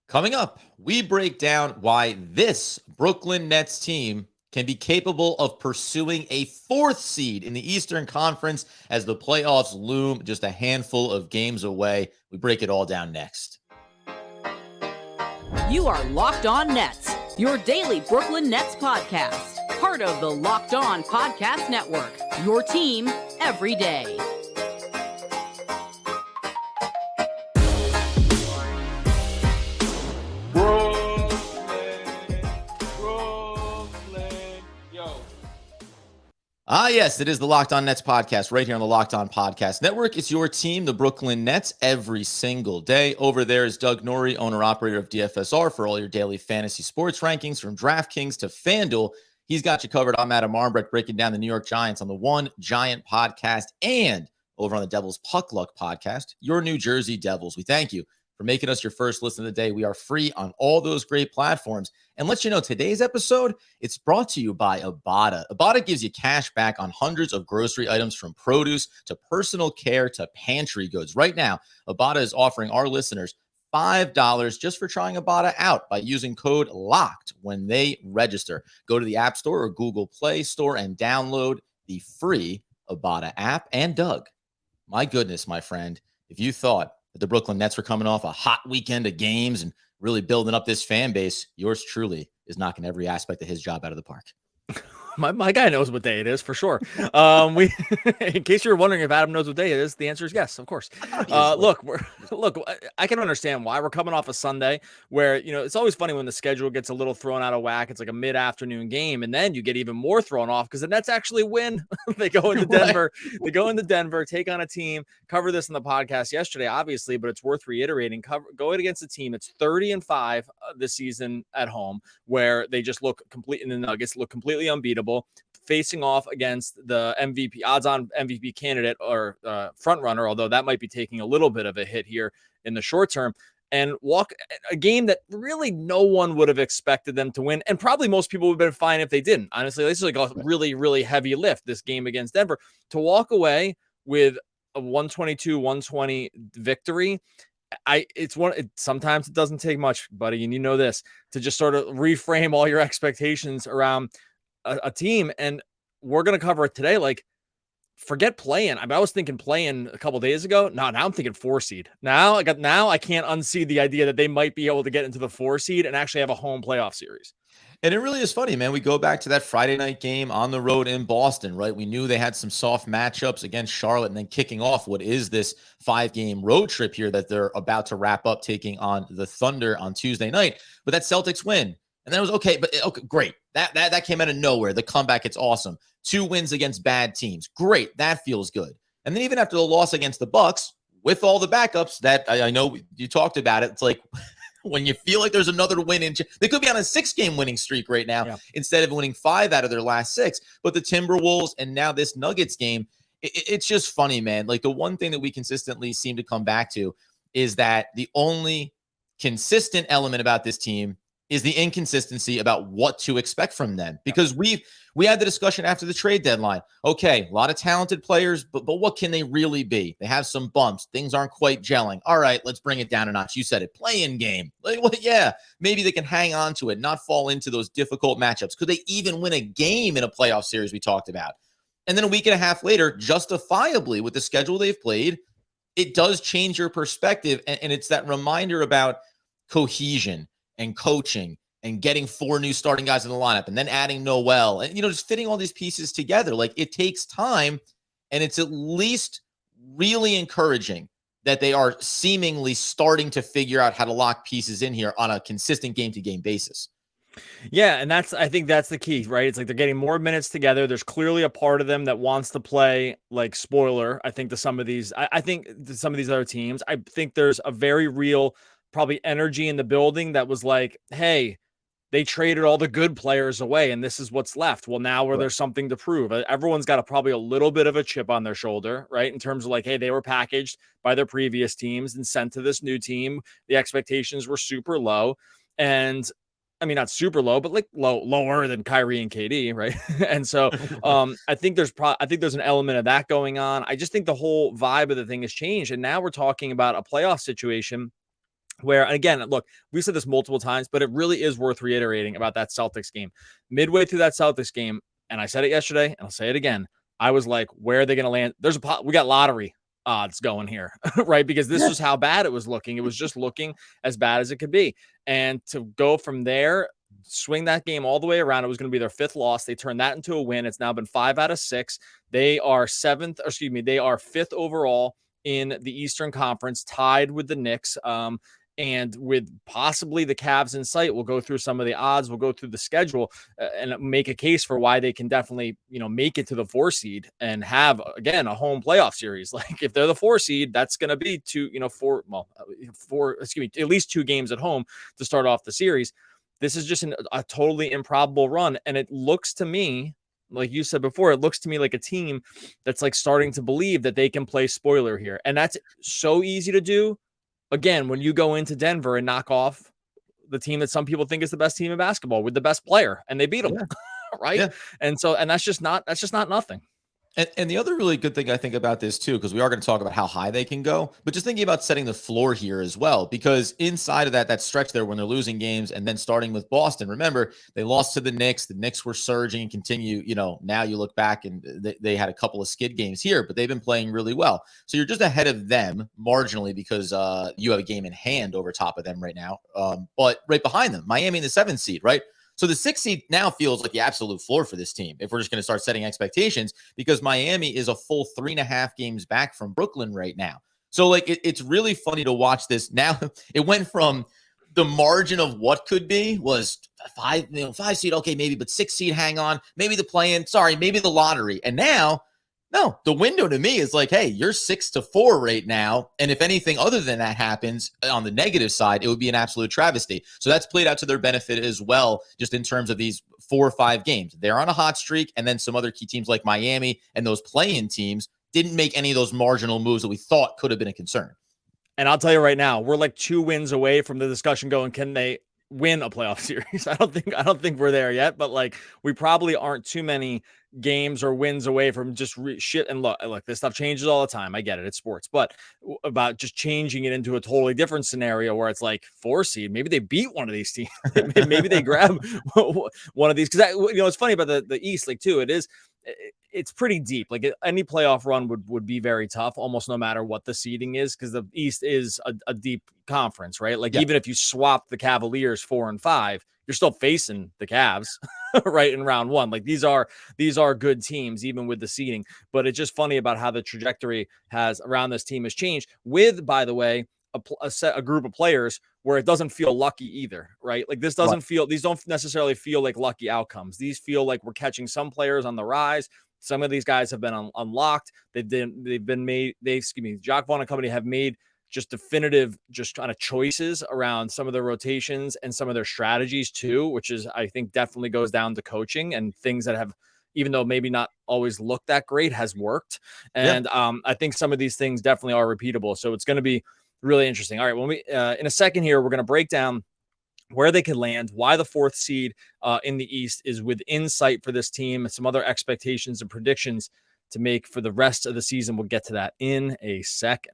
Coming up, we break down why this Brooklyn Nets team can be capable of pursuing a fourth seed in the Eastern Conference as the playoffs loom just a handful of games away. We break it all down next. You are Locked On Nets, your daily Brooklyn Nets podcast. Part of the Locked On Podcast Network, your team every day. Yes, it is the Locked On Nets podcast right here on the Locked On Podcast Network. It's your team, the Brooklyn Nets, every single day. Over there is Doug Norrie, owner-operator of DFSR, for all your daily fantasy sports rankings from DraftKings to FanDuel. He's got you covered. I'm Adam Armbrecht, breaking down the New York Giants on the One Giant podcast and over on the Devils Puck Luck podcast, your New Jersey Devils. We thank you for making us your first listen of the day. We are free on all those great platforms. And let you know, today's episode, it's brought to you by Ibotta. Ibotta gives you cash back on hundreds of grocery items, from produce to personal care to pantry goods. Right now, Ibotta is offering our listeners $5 just for trying Ibotta out by using code LOCKED when they register. Go to the App Store or Google Play Store and download the free Ibotta app. And Doug, my goodness, my friend, if you thought that the Brooklyn Nets were coming off a hot weekend of games and really building up this fan base, yours truly is knocking every aspect of his job out of the park. My guy knows what day it is for sure. In case you were wondering if Adam knows what day it is, the answer is yes, of course. Look, I can understand why we're coming off a Sunday where, it's always funny when the schedule gets a little thrown out of whack. It's like a mid-afternoon game, and then you get even more thrown off because the Nets actually win. They go into Denver. Right. They go into Denver, take on a team. Cover this in the podcast yesterday, obviously, but it's worth reiterating. Going against a team that's 30-5 this season at home, where they just look complete, and the Nuggets look completely unbeatable. Facing off against the MVP, odds-on MVP candidate or front runner, although that might be taking a little bit of a hit here in the short term, and walk a game that really no one would have expected them to win, and probably most people would have been fine if they didn't. Honestly, this is like a really, really heavy lift, this game against Denver. To walk away with a 122-120 victory, sometimes it doesn't take much, buddy, and you know this, to just sort of reframe all your expectations around a team. And we're going to cover it today. Like, forget playing. I mean, I was thinking playing a couple days ago. Now I'm thinking 4 seed. Now I can't unsee the idea that they might be able to get into the 4 seed and actually have a home playoff series. And it really is funny, man. We go back to that Friday night game on the road in Boston, right? We knew they had some soft matchups against Charlotte, and then kicking off what is this 5-game road trip here that they're about to wrap up, taking on the Thunder on Tuesday night. But that Celtics win. And then it was okay, but okay, great. That came out of nowhere. The comeback, it's awesome. 2 wins against bad teams. Great. That feels good. And then even after the loss against the Bucks, with all the backups that I know you talked about it, it's like when you feel like there's another win they could be on a 6-game winning streak right now, instead of winning 5 out of their last 6. But the Timberwolves and now this Nuggets game, it's just funny, man. Like, the one thing that we consistently seem to come back to is that the only consistent element about this team is the inconsistency about what to expect from them. Because we had the discussion after the trade deadline. Okay, a lot of talented players, but what can they really be? They have some bumps. Things aren't quite gelling. All right, let's bring it down a notch. You said it, play-in game. Like, well, yeah, maybe they can hang on to it, not fall into those difficult matchups. Could they even win a game in a playoff series we talked about? And then a week and a half later, justifiably with the schedule they've played, it does change your perspective. And it's that reminder about cohesion and coaching and getting 4 new starting guys in the lineup and then adding Noel and, just fitting all these pieces together. Like, it takes time, and it's at least really encouraging that they are seemingly starting to figure out how to lock pieces in here on a consistent game-to-game basis. Yeah, and I think that's the key, right? It's like they're getting more minutes together. There's clearly a part of them that wants to play like spoiler, I think, to some of these. I think to some of these other teams. I think there's a very real probably energy in the building that was like, hey, they traded all the good players away and this is what's left. Well, now there's something to prove. Everyone's got probably a little bit of a chip on their shoulder, right? In terms of like, hey, they were packaged by their previous teams and sent to this new team. The expectations were super low. And I mean, not super low, but like lower than Kyrie and KD, right? And so I think there's an element of that going on. I just think the whole vibe of the thing has changed. And now we're talking about a playoff situation where, again, look, we said this multiple times, but it really is worth reiterating about that Celtics game. Midway through that Celtics game, and I said it yesterday, and I'll say it again, I was like, where are they going to land? We got lottery odds going here, right? Because this was how bad it was looking. It was just looking as bad as it could be. And to go from there, swing that game all the way around, it was going to be their 5th loss. They turned that into a win. It's now been 5 out of 6. They are 5th overall in the Eastern Conference, tied with the Knicks. And with possibly the Cavs in sight, we'll go through some of the odds. We'll go through the schedule and make a case for why they can definitely, make it to the 4 seed and have, again, a home playoff series. Like if they're the 4 seed, that's going to be at least 2 games at home to start off the series. This is just a totally improbable run. And it looks to me, like you said before, it looks to me like a team that's like starting to believe that they can play spoiler here. And that's so easy to do. Again, when you go into Denver and knock off the team that some people think is the best team in basketball with the best player, and they beat them, right? Yeah. And that's just not nothing. And the other really good thing I think about this too, because we are going to talk about how high they can go, but just thinking about setting the floor here as well, because inside of that stretch there when they're losing games and then starting with Boston, remember they lost to the Knicks. The Knicks were surging and continue, now you look back and they had a couple of skid games here, but they've been playing really well. So you're just ahead of them marginally because you have a game in hand over top of them right now. But right behind them, Miami in the 7th seed, right? So the 6th seed now feels like the absolute floor for this team if we're just going to start setting expectations, because Miami is a full 3.5 games back from Brooklyn right now. So like it's really funny to watch this. Now it went from the margin of what could be was 5 seed. Okay, maybe, but 6 seed, hang on, maybe the play-in, maybe the lottery. And now, no, the window to me is like, hey, you're 6-4 right now. And if anything other than that happens on the negative side, it would be an absolute travesty. So that's played out to their benefit as well, just in terms of these 4 or 5 games. They're on a hot streak. And then some other key teams like Miami and those play-in teams didn't make any of those marginal moves that we thought could have been a concern. And I'll tell you right now, we're like 2 wins away from the discussion going, can they win a playoff series? I don't think we're there yet, but like we probably aren't too many games or wins away from just shit. And look, this stuff changes all the time. I get it. It's sports, but about just changing it into a totally different scenario where it's like 4 seed, maybe they beat one of these teams. Maybe they grab one of these. Cause it's funny about the East, like too, it's pretty deep. Like any playoff run would be very tough, almost no matter what the seeding is, because the East is a deep conference, right? Like even if you swap the Cavaliers 4 and 5, you're still facing the Cavs, right, in round 1. Like these are good teams, even with the seeding. But it's just funny about how the trajectory around this team has changed. With, by the way, a group of players where it doesn't feel lucky either, right? Like these don't necessarily feel like lucky outcomes. These feel like we're catching some players on the rise. Some of these guys have been unlocked. Jacques Vaughn and company have made just definitive, just kind of choices around some of their rotations and some of their strategies too, which is, I think, definitely goes down to coaching and things that have, even though maybe not always looked that great, has worked. And I think some of these things definitely are repeatable. So it's going to be really interesting. All right, when we in a second here, we're going to break down where they could land, why the 4th seed in the East is within sight for this team, and some other expectations and predictions to make for the rest of the season. We'll get to that in a second.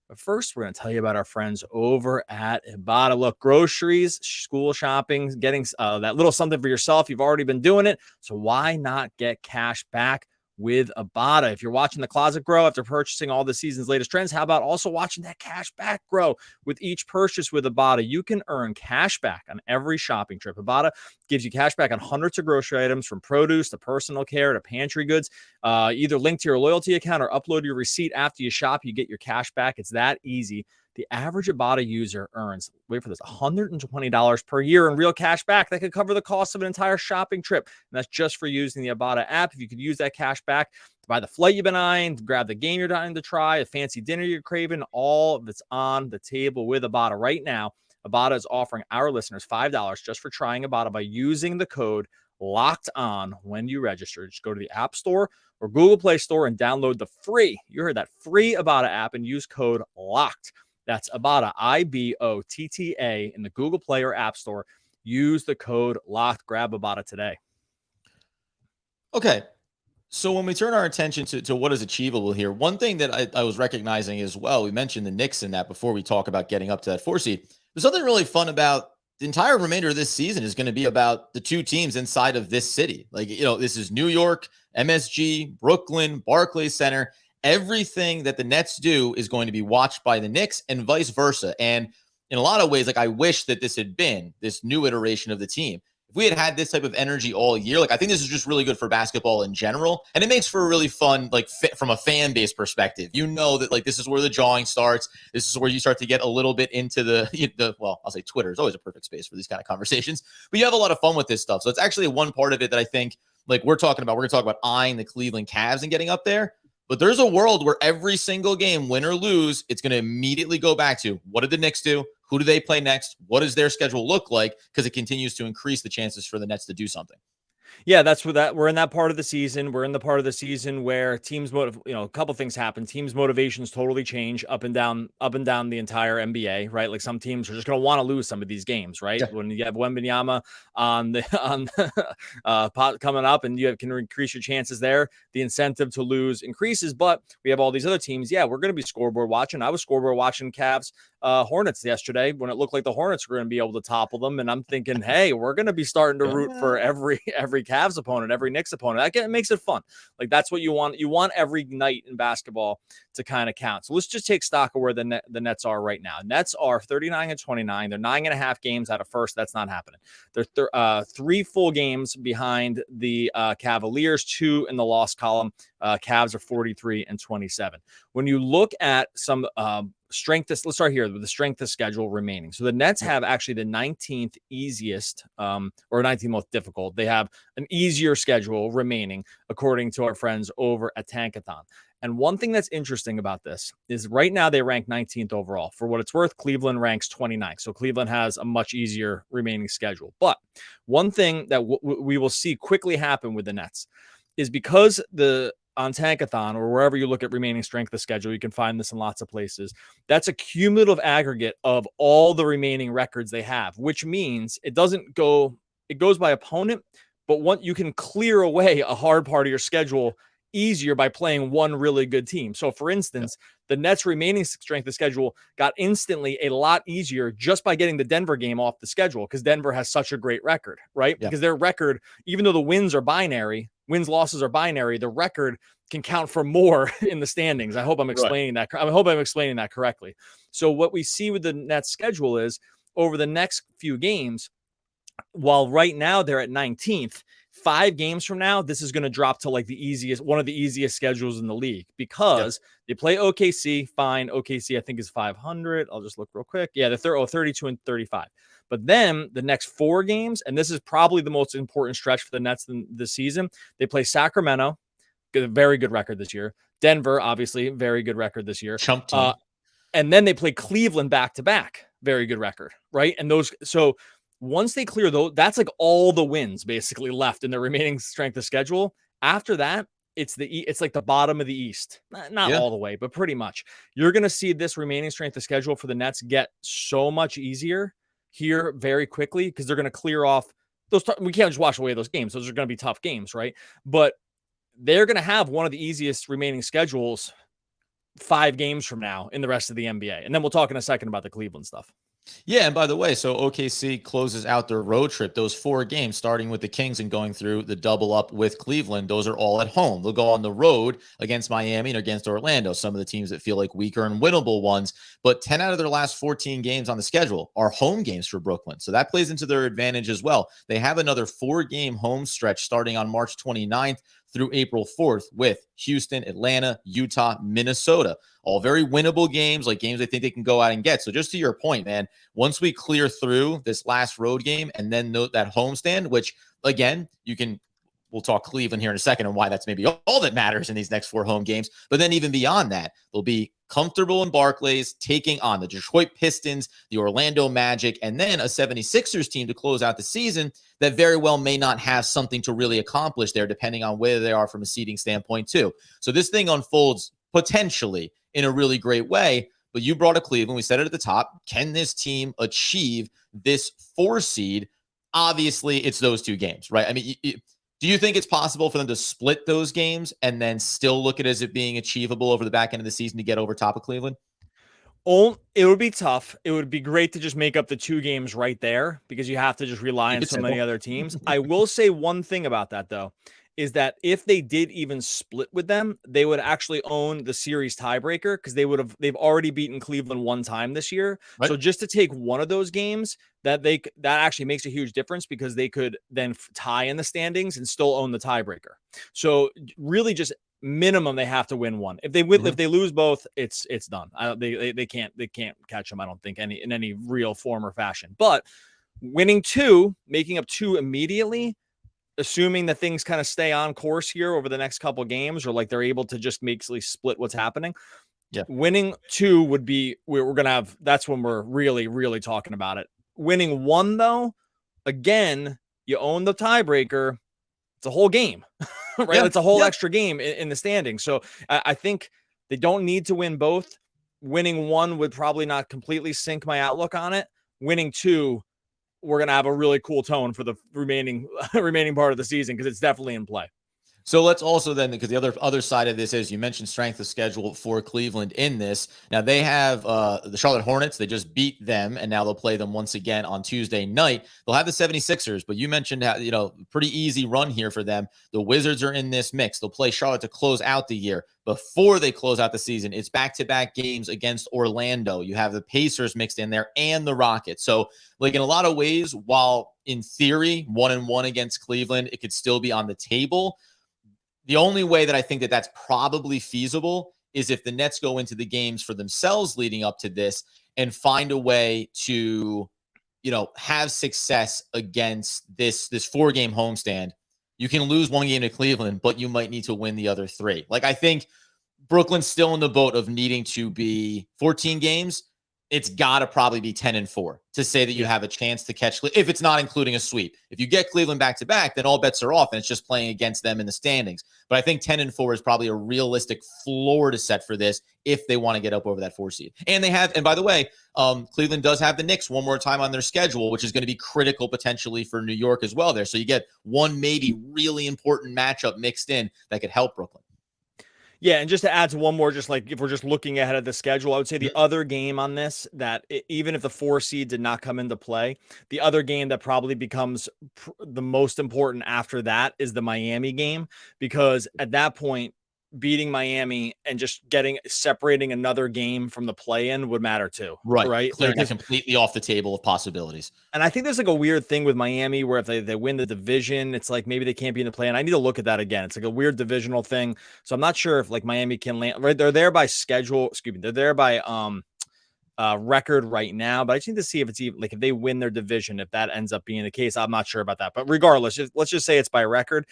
But first, we're going to tell you about our friends over at Ibotta. Look, groceries, school shopping, getting that little something for yourself. You've already been doing it, so why not get cash back with Ibotta? If you're watching the closet grow after purchasing all the season's latest trends, how about also watching that cash back grow with each purchase with Ibotta? You can earn cash back on every shopping trip. Ibotta gives you cash back on hundreds of grocery items, from produce to personal care to pantry goods. Either link to your loyalty account or upload your receipt after you shop. You get your cash back. It's that easy. The average Ibotta user earns, wait for this, $120 per year in real cash back. That could cover the cost of an entire shopping trip. And that's just for using the Ibotta app. If you could use that cash back to buy the flight you've been eyeing, to grab the game you're dying to try, a fancy dinner you're craving, all of it's on the table with Ibotta right now. Ibotta is offering our listeners $5 just for trying Ibotta by using the code Locked On when you register. Just go to the App Store or Google Play Store and download the free, you heard that, free Ibotta app and use code LOCKED. That's Ibotta, IBOTTA, in the Google Play or App Store. Use the code LOCKED. Grab Ibotta today. Okay. So when we turn our attention to what is achievable here, one thing that I was recognizing as well, we mentioned the Knicks in that before we talk about getting up to that 4 seed. There's something really fun about the entire remainder of this season is going to be about the two teams inside of this city. Like, this is New York, MSG, Brooklyn, Barclays Center. Everything that the Nets do is going to be watched by the Knicks and vice versa. And in a lot of ways, like I wish that this had been this new iteration of the team. If we had this type of energy all year, like I think this is just really good for basketball in general. And it makes for a really fun, like fit from a fan base perspective. That like this is where the jawing starts. This is where you start to get a little bit into well, I'll say Twitter is always a perfect space for these kind of conversations, but you have a lot of fun with this stuff. So it's actually one part of it that I think like we're going to talk about eyeing the Cleveland Cavs and getting up there. But there's a world where every single game, win or lose, it's going to immediately go back to what did the Knicks do? Who do they play next? What does their schedule look like? Because it continues to increase the chances for the Nets to do something. Yeah, that's where we're in that part of the season. We're in the part of the season where teams a couple things happen. Teams' motivations totally change up and down the entire NBA, right? Like some teams are just going to want to lose some of these games, right? Yeah. When you have Wembanyama on pot coming up and you can increase your chances there, the incentive to lose increases. But we have all these other teams. Yeah, we're going to be scoreboard watching. I was scoreboard watching Cavs Hornets yesterday when it looked like the Hornets were going to be able to topple them. And I'm thinking, hey, we're going to be starting to root for every Cavs opponent, every Knicks opponent. That makes it fun. Like that's what you want. You want every night in basketball to kind of count. So let's just take stock of where the Nets are right now. Nets are 39-29. They're 9.5 games out of first. That's not happening. They're 3 full games behind the Cavaliers, 2 in the loss column. Cavs are 43-27. When you look at some let's start here with the strength of schedule remaining. So the Nets have actually the 19th easiest or 19th most difficult. They have an easier schedule remaining according to our friends over at Tankathon. And one thing that's interesting about this is right now they rank 19th overall. For what it's worth, Cleveland ranks 29th. So Cleveland has a much easier remaining schedule. But one thing that we will see quickly happen with the Nets is because on Tankathon or wherever you look at remaining strength of schedule, you can find this in lots of places. That's a cumulative aggregate of all the remaining records they have, which means it goes by opponent, but you can clear away a hard part of your schedule easier by playing one really good team. So for instance, the Nets remaining strength of schedule got instantly a lot easier just by getting the Denver game off the schedule because Denver has such a great record, right? Yeah. Because their record, even though the wins losses are binary, the record can count for more in the standings. I hope I'm explaining that. I hope I'm explaining that correctly. So what we see with the Nets schedule is over the next few games, while right now they're at 19th, 5 games from now, this is going to drop to like one of the easiest schedules in the league because they play OKC. Fine. OKC, I think, is 500. I'll just look real quick. Yeah, they're 32-35. But then the next 4 games, and this is probably the most important stretch for the Nets this season, they play Sacramento, a very good record this year. Denver, obviously, very good record this year. Chump team. And then they play Cleveland back-to-back, very good record, right? And once they clear those, that's like all the wins basically left in the remaining strength of schedule. After that, it's like the bottom of the East. Not all the way, but pretty much. You're going to see this remaining strength of schedule for the Nets get so much easier here very quickly because they're going to clear off those. We can't just wash away those games. Those are going to be tough games, right? But they're going to have one of the easiest remaining schedules 5 games from now in the rest of the NBA. And then we'll talk in a second about the Cleveland stuff. Yeah, and by the way, so OKC closes out their road trip. Those 4 games, starting with the Kings and going through the double up with Cleveland, those are all at home. They'll go on the road against Miami and against Orlando, some of the teams that feel like weaker and winnable ones. But 10 out of their last 14 games on the schedule are home games for Brooklyn. So that plays into their advantage as well. They have another 4-game home stretch starting on March 29th through April 4th with Houston, Atlanta, Utah, Minnesota. All very winnable games, like games I think they can go out and get. So just to your point, man, once we clear through this last road game and then that homestand, which again, we'll talk Cleveland here in a second and why that's maybe all that matters in these next 4 home games. But then even beyond that, they'll be comfortable in Barclays, taking on the Detroit Pistons, the Orlando Magic, and then a 76ers team to close out the season that very well may not have something to really accomplish there, depending on where they are from a seeding standpoint too. So this thing unfolds potentially in a really great way. But you brought up Cleveland. We said it at the top. Can this team achieve this 4 seed? Obviously, it's those 2 games, right? I mean, Do you think it's possible for them to split those games and then still look at it as it being achievable over the back end of the season to get over top of Cleveland? It would be tough. It would be great to just make up the 2 games right there because you have to just rely on so many other teams. I will say one thing about that, though, is that if they did even split with them, they would actually own the series tiebreaker because they've already beaten Cleveland 1 time this year. Right. So just to take one of those games, that actually makes a huge difference because they could then tie in the standings and still own the tiebreaker. So really just minimum they have to win one. If they win, if they lose both, it's done. They can't catch them. I don't think in any real form or fashion. But winning 2, making up 2 immediately, assuming that things kind of stay on course here over the next couple games, or like they're able to just basically split what's happening. Yeah, winning 2 would be we're gonna have. That's when we're really talking about it. Winning 1 though, again, you own the tiebreaker. It's a whole game. Right. Yeah. It's a whole extra game in the standings. So I think they don't need to win both. Winning 1 would probably not completely sink my outlook on it. Winning 2, we're going to have a really cool tone for the remaining part of the season because it's definitely in play. So let's also then, because the other side of this is you mentioned strength of schedule for Cleveland in this. Now they have the Charlotte Hornets. They just beat them, and now they'll play them once again on Tuesday night. They'll have the 76ers, but you mentioned how, pretty easy run here for them. The Wizards are in this mix. They'll play Charlotte to close out the year. Before they close out the season, it's back-to-back games against Orlando. You have the Pacers mixed in there and the Rockets. So, like in a lot of ways, while in theory 1-1 against Cleveland, it could still be on the table. The only way that I think that that's probably feasible is if the Nets go into the games for themselves leading up to this and find a way to, have success against this 4-game homestand. You can lose 1 game to Cleveland, but you might need to win the other 3. Like, I think Brooklyn's still in the boat of needing to be 14 games. It's got to probably be 10-4 to say that you have a chance to catch, if it's not including a sweep. If you get Cleveland back-to-back, then all bets are off, and it's just playing against them in the standings. But I think 10-4 is probably a realistic floor to set for this if they want to get up over that 4 seed. And by the way, Cleveland does have the Knicks one more time on their schedule, which is going to be critical potentially for New York as well there. So you get one maybe really important matchup mixed in that could help Brooklyn. Yeah, and just to add to one more, just like if we're just looking ahead of the schedule, I would say the other game on this that even if the 4 seed did not come into play, the other game that probably becomes the most important after that is the Miami game, because at that point, beating Miami and just separating another game from the play-in would matter too. Right. Clearing that completely off the table of possibilities. And I think there's like a weird thing with Miami where if they win the division, it's like maybe they can't be in the play-in. I need to look at that again. It's like a weird divisional thing. So I'm not sure if like Miami can land, right? They're there by schedule. Excuse me. They're there by record right now, but I just need to see if it's even like if they win their division, if that ends up being the case. I'm not sure about that, but regardless, let's just say it's by record.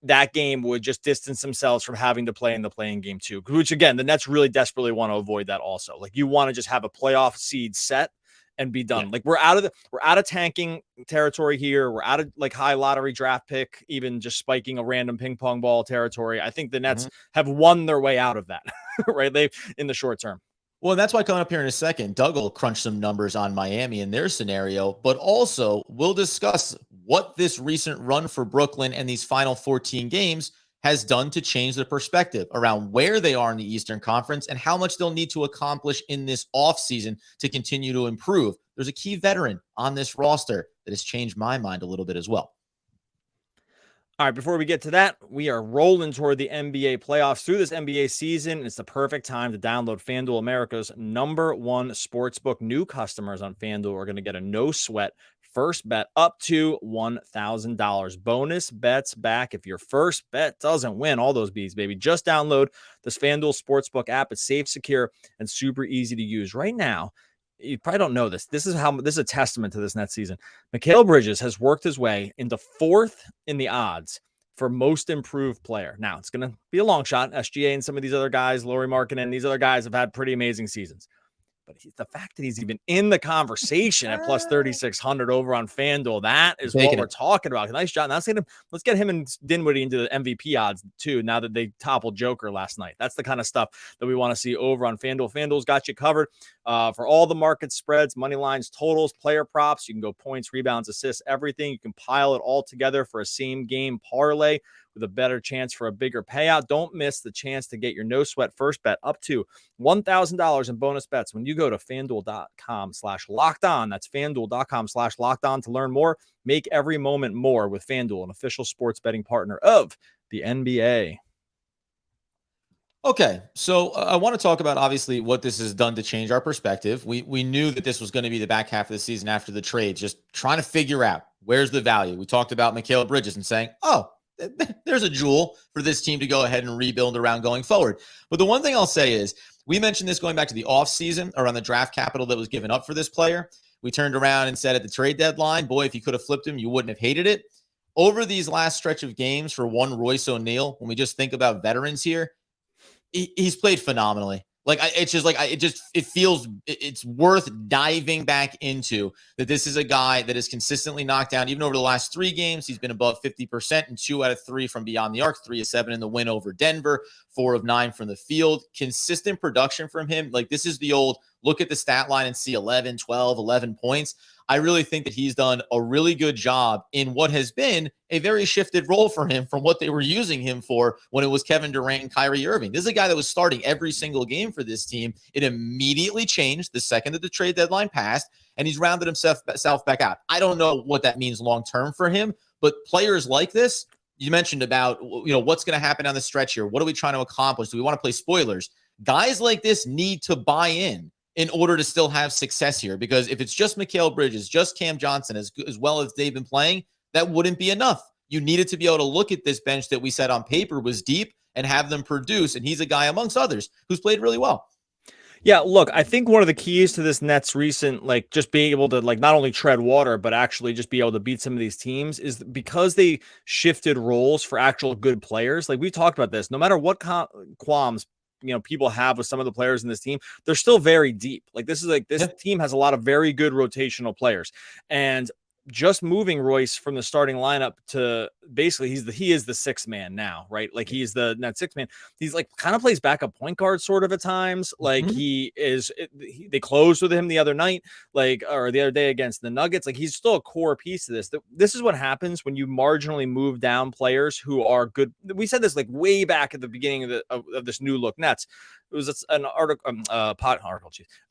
That game would just distance themselves from having to play in the play-in game too, which again, the Nets really desperately want to avoid that also. Like you want to just have a playoff seed set and be done. Yeah. Like we're out of tanking territory here. We're out of like high lottery draft pick, even just spiking a random ping pong ball territory. I think the Nets have won their way out of that, right? They've in the short term. Well, that's why coming up here in a second, Doug will crunch some numbers on Miami in their scenario, but also we'll discuss what this recent run for Brooklyn and these final 14 games has done to change the perspective around where they are in the Eastern Conference and how much they'll need to accomplish in this offseason to continue to improve. There's a key veteran on this roster that has changed my mind a little bit as well. All right, before we get to that, we are rolling toward the NBA playoffs through this NBA season. It's the perfect time to download FanDuel, America's #1 sportsbook. New customers on FanDuel are going to get a no-sweat first bet up to $1,000. Bonus bets back if your first bet doesn't win. All those bees, baby. Just download this FanDuel Sportsbook app. It's safe, secure, and super easy to use. Right now, you probably don't know this. This is a testament to this Nets season. Mikal Bridges has worked his way into 4th in the odds for most improved player. Now, it's going to be a long shot. SGA and some of these other guys, Lauri Markkanen, and these other guys have had pretty amazing seasons. but the fact that he's even in the conversation at plus 3,600 over on FanDuel, that is what we're talking about. Nice job. Let's get him and Dinwiddie into the MVP odds too, now that they toppled Joker last night. That's the kind of stuff that we want to see over on FanDuel. FanDuel's got you covered for all the market spreads, money lines, totals, player props. You can go points, rebounds, assists, everything. You can pile it all together for a same game parlay with a better chance for a bigger payout. Don't miss the chance to get your no sweat first bet up to $1,000 in bonus bets when you go to FanDuel.com/lockedon. That's FanDuel.com/lockedon to learn more. Make every moment more with FanDuel, an official sports betting partner of the NBA. Okay, so I want to talk about obviously what this has done to change our perspective. We knew that this was going to be the back half of the season after the trade, just trying to figure out where's the value. We talked about Mikal Bridges and saying, oh, there's a jewel for this team to go ahead and rebuild around going forward. But the one thing I'll say is, we mentioned this going back to the offseason around the draft capital that was given up for this player. We turned around and said at the trade deadline, boy, if you could have flipped him, you wouldn't have hated it. Over these last stretch of games for one Royce ONeill, when we just think about veterans here, he's played phenomenally. Like, it's worth diving back into that. This is a guy that has consistently knocked down, even over the last 3 games. He's been above 50% in 2 out of 3 from beyond the arc, 3 of 7 in the win over Denver, 4 of 9 from the field. Consistent production from him. Like, this is the old look at the stat line and see 11, 12, 11 points. I really think that he's done a really good job in what has been a very shifted role for him from what they were using him for when it was Kevin Durant and Kyrie Irving. This is a guy that was starting every single game for this team. It immediately changed the second that the trade deadline passed, and he's rounded himself back out. I don't know what that means long-term for him, but players like this, you mentioned about, what's going to happen on the stretch here. What are we trying to accomplish? Do we want to play spoilers? Guys like this need to buy in order to still have success here. Because if it's just Mikal Bridges, just Cam Johnson, as well as they've been playing, that wouldn't be enough. You needed to be able to look at this bench that we said on paper was deep and have them produce. And he's a guy amongst others who's played really well. Yeah, look, I think one of the keys to this Nets recent, just being able to not only tread water, but actually just be able to beat some of these teams is because they shifted roles for actual good players. Like we talked about this, no matter what qualms people have with some of the players in this team, they're still very deep. This team has a lot of very good rotational players, and just moving Royce from the starting lineup to basically he is the 6th man now, right? He's the net 6th man. He's kind of plays backup point guard sort of at times. They closed with him the other night, or the other day against the Nuggets. He's still a core piece to this. This is what happens when you marginally move down players who are good. We said this way back at the beginning of this new look Nets. It was a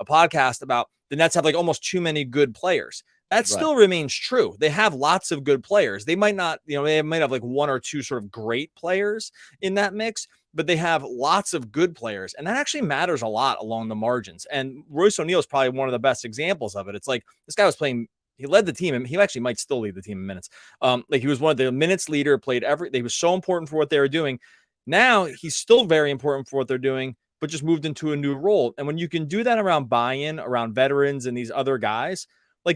podcast about the Nets have almost too many good players. That still remains true. They have lots of good players. They might not, they might have 1 or 2 sort of great players in that mix, but they have lots of good players. And that actually matters a lot along the margins. And Royce ONeill is probably one of the best examples of it. It's this guy was playing, he led the team, and he actually might still lead the team in minutes. He was one of the minutes leader, they was so important for what they were doing. Now he's still very important for what they're doing, but just moved into a new role. And when you can do that around buy-in, around veterans and these other guys,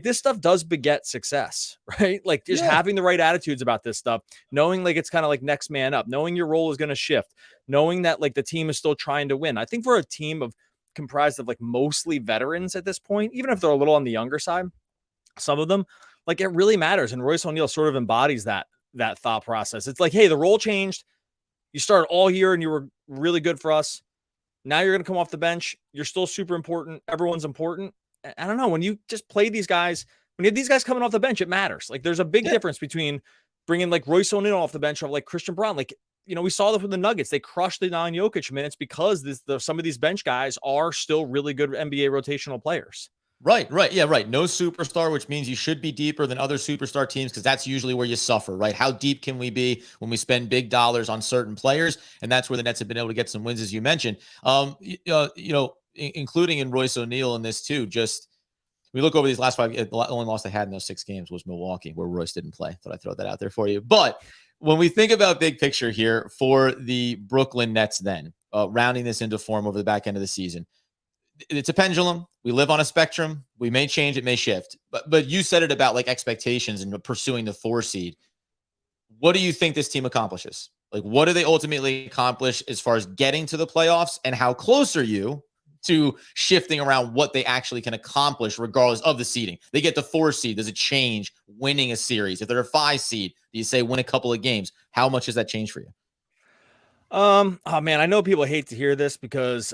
this stuff does beget success, right? Having the right attitudes about this stuff, knowing it's kind of next man up, knowing your role is going to shift, knowing that the team is still trying to win. I think for a team comprised of mostly veterans at this point, even if they're a little on the younger side, some of them, it really matters. And Royce ONeill sort of embodies that thought process. It's hey, the role changed. You started all year and you were really good for us. Now you're going to come off the bench. You're still super important. Everyone's important. I don't know, when you just play these guys, when you have these guys coming off the bench, it matters. There's a big difference between bringing Royce ONeill off the bench or Christian Braun. We saw that with the Nuggets. They crushed the non-Jokic minutes because some of these bench guys are still really good NBA rotational players. Right. Yeah, right. No superstar, which means you should be deeper than other superstar teams because that's usually where you suffer, right? How deep can we be when we spend big dollars on certain players? And that's where the Nets have been able to get some wins, as you mentioned. Including in Royce ONeill in this too. Just we look over these last 5. The only loss they had in those 6 games was Milwaukee, where Royce didn't play. Thought I'd throw that out there for you. But when we think about big picture here for the Brooklyn Nets, then rounding this into form over the back end of the season, it's a pendulum. We live on a spectrum. We may change, it may shift. But you said it about expectations and pursuing the 4 seed. What do you think this team accomplishes? What do they ultimately accomplish as far as getting to the playoffs, and how close are you to shifting around what they actually can accomplish regardless of the seeding. They get the 4 seed. Does it change winning a series? If they're a 5 seed, do you say win a couple of games? How much does that change for you? Oh man, I know people hate to hear this because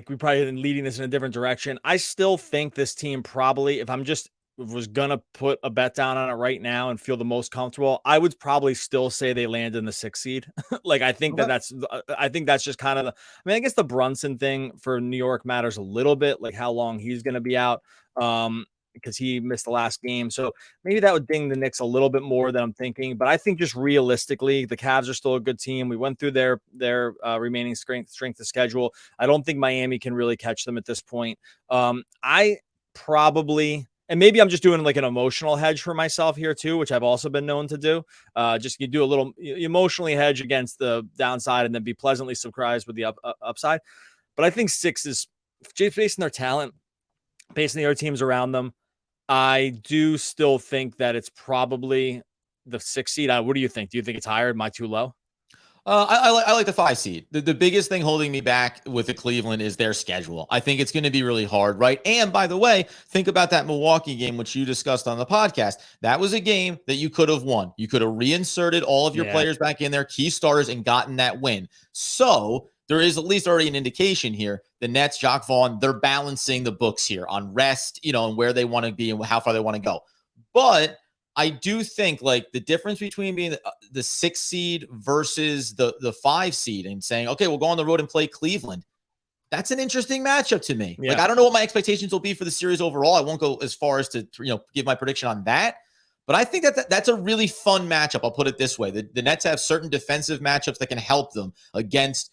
we probably been leading this in a different direction. I still think this team probably, if I'm just was gonna put a bet down on it right now and feel the most comfortable, I would probably still say they land in the 6th seed. Like I think I think that's just kind of I guess the Brunson thing for New York matters a little bit, like how long he's gonna be out. Because he missed the last game. So maybe that would ding the Knicks a little bit more than I'm thinking. But I think just realistically, the Cavs are still a good team. We went through their remaining strength of schedule. I don't think Miami can really catch them at this point. I probably, and maybe I'm just doing like an emotional hedge for myself here too, which I've also been known to do. Just you do a little emotionally hedge against the downside and then be pleasantly surprised with the upside. But I think 6 is just based on their talent, based on the other teams around them. I do still think that it's probably the 6th seed. What do you think? Do you think it's higher? Am I too low? I like the 5 seed. The biggest thing holding me back with the Cleveland is their schedule. I think it's going to be really hard, right? And by the way, think about that Milwaukee game, which you discussed on the podcast. That was a game that you could have won. You could have reinserted all of your players back in there, key starters, and gotten that win. So there is at least already an indication here. The Nets, Jacques Vaughn, they're balancing the books here on rest, and where they want to be and how far they want to go. But I do think like the difference between being the 6th seed versus the 5 seed and saying, okay, we'll go on the road and play Cleveland. That's an interesting matchup to me. Yeah. Like, I don't know what my expectations will be for the series overall. I won't go as far as to, give my prediction on that. But I think that's a really fun matchup. I'll put it this way. The Nets have certain defensive matchups that can help them against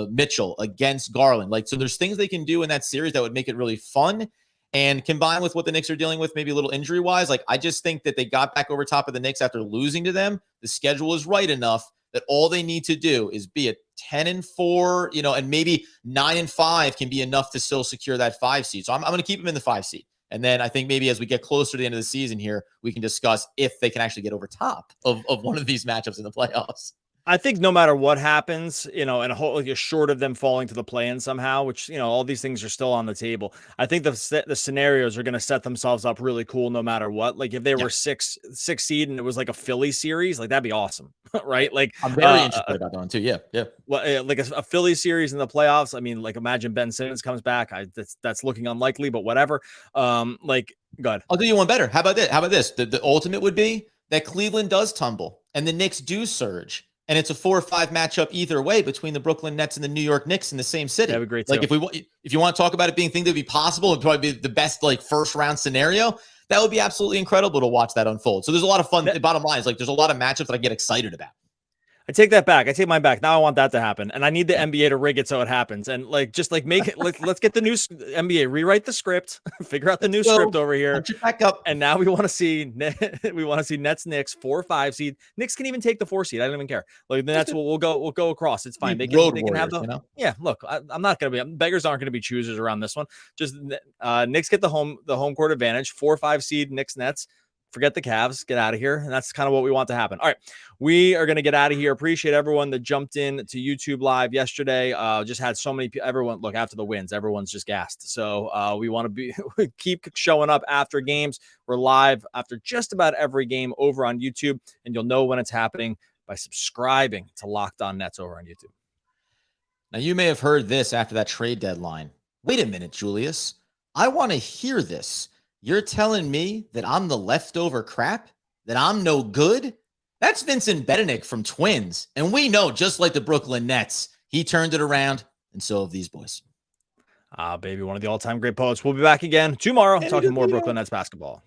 Mitchell, against Garland. So there's things they can do in that series that would make it really fun. And combined with what the Knicks are dealing with, maybe a little injury-wise, I just think that they got back over top of the Knicks after losing to them. The schedule is right enough that all they need to do is be at 10-4, and maybe 9-5 can be enough to still secure that 5 seed. So I'm going to keep them in the 5 seed. And then I think maybe as we get closer to the end of the season here, we can discuss if they can actually get over top of one of these matchups in the playoffs. I think no matter what happens, and short of them falling to the play-in somehow, which, all these things are still on the table. I think the scenarios are going to set themselves up really cool no matter what. Like if they were 6 seed and it was like a Philly series, that'd be awesome, right? Like I'm very interested about that one too. Yeah. Well, like a Philly series in the playoffs. I mean, imagine Ben Simmons comes back. That's looking unlikely, but whatever. Go ahead. I'll do you one better. How about this? The ultimate would be that Cleveland does tumble and the Knicks do surge. And it's a 4 or 5 matchup either way between the Brooklyn Nets and the New York Knicks in the same city. That'd be great too. If you want to talk about it being thing that would be possible, it'd probably be the best first round scenario. That would be absolutely incredible to watch that unfold. So there's a lot of fun. The bottom line is there's a lot of matchups that I get excited about. I take that back. I take mine back. Now I want that to happen. And I need the NBA to rig it so it happens. And make it, let's get the new NBA, rewrite the script, figure out the new script over here. Back up. And now we want to see Nets, Knicks, 4 or 5 seed. Knicks can even take the 4 seed. I don't even care. The Nets we'll go across. It's fine. They can have the, look, I'm not going to be, beggars aren't going to be choosers around this one. Just Knicks get the home court advantage, 4 or 5 seed Knicks, Nets. Forget the Cavs, get out of here. And that's kind of what we want to happen. All right, we are going to get out of here. Appreciate everyone that jumped in to YouTube Live yesterday. Just had so many people. Everyone, look, after the wins, everyone's just gassed. So we want to keep showing up after games. We're live after just about every game over on YouTube, and you'll know when it's happening by subscribing to Locked On Nets over on YouTube. Now, you may have heard this after that trade deadline. Wait a minute, Julius. I want to hear this. You're telling me that I'm the leftover crap? That I'm no good? That's Vincent Bedenik from Twins. And we know, just like the Brooklyn Nets, he turned it around, and so have these boys. Baby, one of the all-time great poets. We'll be back again tomorrow talking more Brooklyn Nets basketball.